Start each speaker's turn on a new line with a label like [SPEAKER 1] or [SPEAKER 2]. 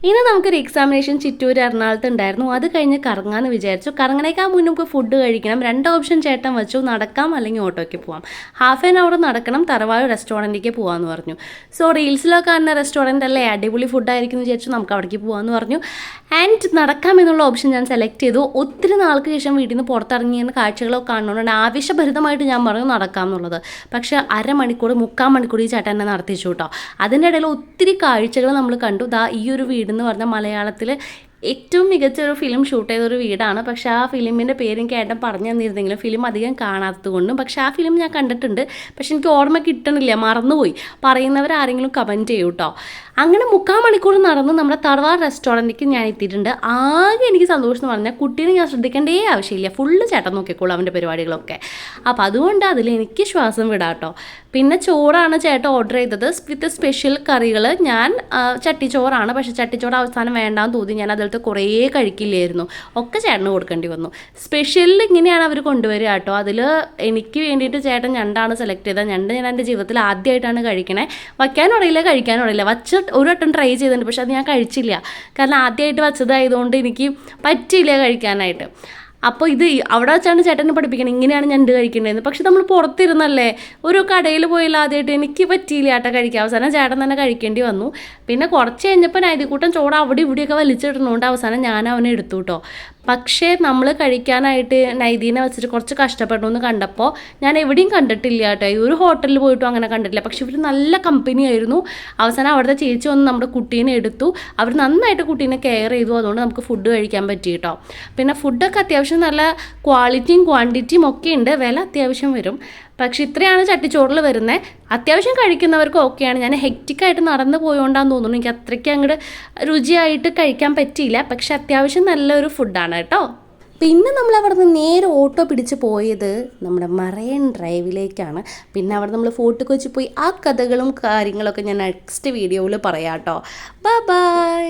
[SPEAKER 1] ഇന്ന് നമുക്കൊരു എക്സാമിനേഷൻ ചിറ്റൂർ എറണാകുളത്ത് ഉണ്ടായിരുന്നു. അത് കഴിഞ്ഞ് കറങ്ങാമെന്ന് വിചാരിച്ചു. കറങ്ങണേക്കാൾ മുന്നേ നമുക്ക് ഫുഡ് കഴിക്കണം. 2 ഓപ്ഷൻ ചേട്ടൻ വെച്ചു, നടക്കാം അല്ലെങ്കിൽ ഓട്ടോയ്ക്ക് പോവാം. ഹാഫ് ആൻ അവർ നടക്കണം, തറവാട് റെസ്റ്റോറൻറ്റിലേക്ക് പോകാമെന്ന് പറഞ്ഞു. സോ റീൽസിലൊക്കെ കാണുന്ന റെസ്റ്റോറൻറ്റ് അല്ലേ, അടിപൊളി ഫുഡായിരിക്കും എന്ന് വിചാരിച്ചു. നമുക്ക് അവിടേക്ക് പോകാമെന്ന് പറഞ്ഞു. ആൻഡ് നടക്കാം എന്നുള്ള ഓപ്ഷൻ ഞാൻ സെലക്ട് ചെയ്തു. ഒത്തിരി നാൾക്ക് ശേഷം വീട്ടിൽ നിന്ന് പുറത്തിറങ്ങിയെന്ന് കാഴ്ചകളൊക്കെ കാണുന്നതുകൊണ്ട് ആവേശഭരിതമായിട്ട് ഞാൻ പറഞ്ഞു നടക്കാം എന്നുള്ളത്. പക്ഷേ അരമണിക്കൂർ 3/4 മണിക്കൂർ ഈ ചേട്ടൻ എന്നെ നടത്തിച്ചു കേട്ടോ. അതിൻ്റെ ഇടയിൽ ഒത്തിരി കാഴ്ചകൾ നമ്മൾ കണ്ടു. ഈ ഒരു വീടെന്ന് പറഞ്ഞാൽ മലയാളത്തിൽ ഏറ്റവും മികച്ച ഒരു ഫിലിം ഷൂട്ട് ചെയ്തൊരു വീടാണ്. പക്ഷേ ആ ഫിലിമിൻ്റെ പേര് എനിക്ക് ഏട്ടൻ പറഞ്ഞു തന്നിരുന്നെങ്കിലും ഫിലിം അധികം കാണാത്തത് കൊണ്ടും. പക്ഷേ ആ ഫിലിം ഞാൻ കണ്ടിട്ടുണ്ട്, പക്ഷെ എനിക്ക് ഓർമ്മ കിട്ടണില്ല, മറന്നുപോയി. പറയുന്നവരാരെങ്കിലും കമൻറ്റ് ചെയ്യൂ കേട്ടോ. അങ്ങനെ 3/4 മണിക്കൂർ നടന്ന് നമ്മുടെ തറവാട് റെസ്റ്റോറൻറ്റിലേക്ക് ഞാൻ എത്തിയിട്ടുണ്ട്. ആകെ എനിക്ക് സന്തോഷം എന്ന് പറഞ്ഞാൽ കുട്ടീനെ ഞാൻ ശ്രദ്ധിക്കേണ്ടേ ആവശ്യമില്ല, ഫുള്ള് ചേട്ടൻ നോക്കിക്കോളൂ അവൻ്റെ പരിപാടികളൊക്കെ. അപ്പോൾ അതുകൊണ്ട് അതിലെനിക്ക് ശ്വാസം വിടാം കേട്ടോ. പിന്നെ ചോറാണ് ചേട്ടൻ ഓർഡർ ചെയ്തത് വിത്ത് സ്പെഷ്യൽ കറികൾ. ഞാൻ ചട്ടിച്ചോറാണ്, പക്ഷേ ചട്ടിച്ചോറ് അവസാനം വേണ്ടാന്ന് തോന്നി. ഞാൻ അതിലത്തെ കുറേ കഴിക്കില്ലായിരുന്നു, ഒക്കെ ചേട്ടന് കൊടുക്കേണ്ടി വന്നു. സ്പെഷ്യലിൽ ഇങ്ങനെയാണ് അവർ കൊണ്ടുവരിക കേട്ടോ. അതിൽ എനിക്ക് വേണ്ടിയിട്ട് ചേട്ടൻ ഞണ്ടാണ് സെലക്ട് ചെയ്തത്. ഞണ്ട് ഞാൻ എൻ്റെ ജീവിതത്തിൽ ആദ്യമായിട്ടാണ് കഴിക്കണേ. വയ്ക്കാനും അറിയില്ല, കഴിക്കാനും അറിയില്ല. ഒരു വട്ടം ട്രൈ ചെയ്തിട്ടുണ്ട്, പക്ഷെ അത് ഞാൻ കഴിച്ചില്ല. കാരണം ആദ്യമായിട്ട് വച്ചതായതുകൊണ്ട് എനിക്ക് പറ്റിയില്ല കഴിക്കാനായിട്ട്. അപ്പോൾ ഇത് അവിടെ വെച്ചാണ് ചേട്ടനെ പഠിപ്പിക്കണം, ഇങ്ങനെയാണ് ഞണ്ട് കഴിക്കേണ്ടതെന്ന്. പക്ഷെ നമ്മൾ പുറത്തിരുന്നല്ലേ, ഒരു കടയിൽ പോയില്ല, ആദ്യമായിട്ട് എനിക്ക് പറ്റിയില്ല ചേട്ടാ കഴിക്കാൻ. അവസാനം ചേട്ടൻ തന്നെ കഴിക്കേണ്ടി വന്നു. പിന്നെ കുറച്ച് കഴിഞ്ഞപ്പോൾ നൈതികൂട്ടം ചോറ് അവിടെ ഇവിടെയൊക്കെ വലിച്ചിടുന്നതുകൊണ്ട് അവസാനം ഞാൻ അവനെ എടുത്തു കേട്ടോ. പക്ഷേ നമ്മൾ കഴിക്കാനായിട്ട് നൈദീനെ വെച്ചിട്ട് കുറച്ച് കഷ്ടപ്പെടണമെന്ന് കണ്ടപ്പോൾ ഞാൻ എവിടെയും കണ്ടിട്ടില്ല കേട്ടോ. ഈ ഒരു ഹോട്ടലിൽ പോയിട്ടും അങ്ങനെ കണ്ടിട്ടില്ല. പക്ഷെ ഇവർ നല്ല കമ്പനി ആയിരുന്നു. അവസാനം അവിടുത്തെ ചേച്ചി വന്ന് നമ്മുടെ കുട്ടീനെ എടുത്തു. അവർ നന്നായിട്ട് കുട്ടീനെ കെയർ ചെയ്തു. അതുകൊണ്ട് നമുക്ക് ഫുഡ് കഴിക്കാൻ പറ്റി കേട്ടോ. പിന്നെ ഫുഡൊക്കെ അത്യാവശ്യം നല്ല ക്വാളിറ്റിയും ക്വാണ്ടിറ്റിയും ഒക്കെ ഉണ്ട്. വില അത്യാവശ്യം വരും. പക്ഷെ ഇത്രയാണ് ചട്ടിച്ചോറിൽ വരുന്നത്. അത്യാവശ്യം കഴിക്കുന്നവർക്ക് ഓക്കെയാണ്. ഞാൻ ഹെക്റ്റിക്കായിട്ട് നടന്നു പോയോണ്ടാന്ന് തോന്നുന്നു, എനിക്ക് അത്രയ്ക്ക് അങ്ങോട്ട് രുചിയായിട്ട് കഴിക്കാൻ പറ്റിയില്ല. പക്ഷെ അത്യാവശ്യം നല്ലൊരു ഫുഡാണ് കേട്ടോ. പിന്നെ നമ്മൾ അവിടെ നിന്ന് നേരെ ഓട്ടോ പിടിച്ച് പോയത് നമ്മുടെ മറൈൻ ഡ്രൈവിലേക്കാണ്. പിന്നെ അവിടെ നമ്മൾ ഫോർട്ട് കൊച്ചി പോയി. ആ കഥകളും കാര്യങ്ങളൊക്കെ ഞാൻ നെക്സ്റ്റ് വീഡിയോയിൽ പറയാം കേട്ടോ. ബൈ.